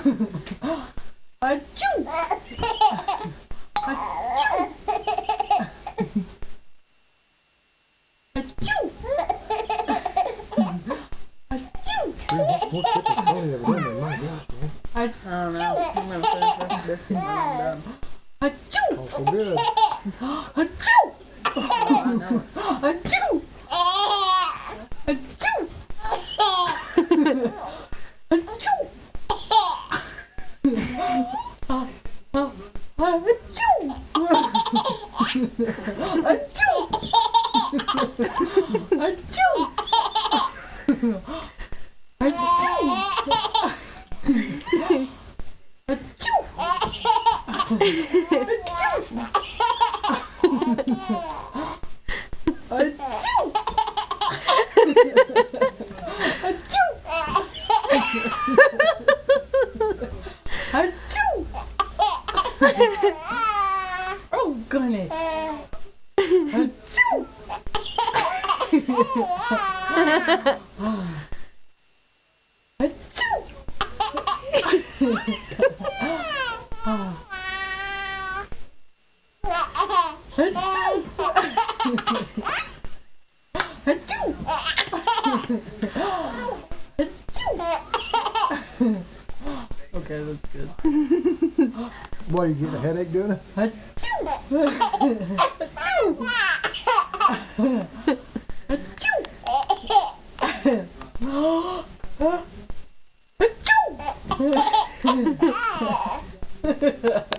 Achoo! Achoo! Achoo! Achoo! We'll get the phone over there, my gosh, man. I don't know. I'm gonna finish this biscuit when I'm done. Achoo! Oh, so good. Achoo! Oh, I know. Achoo! Achoo! Achoo! Oh goodness. Achoo! Achoo! Okay, that's good. Boy, you getting a headache doing it? Achoo!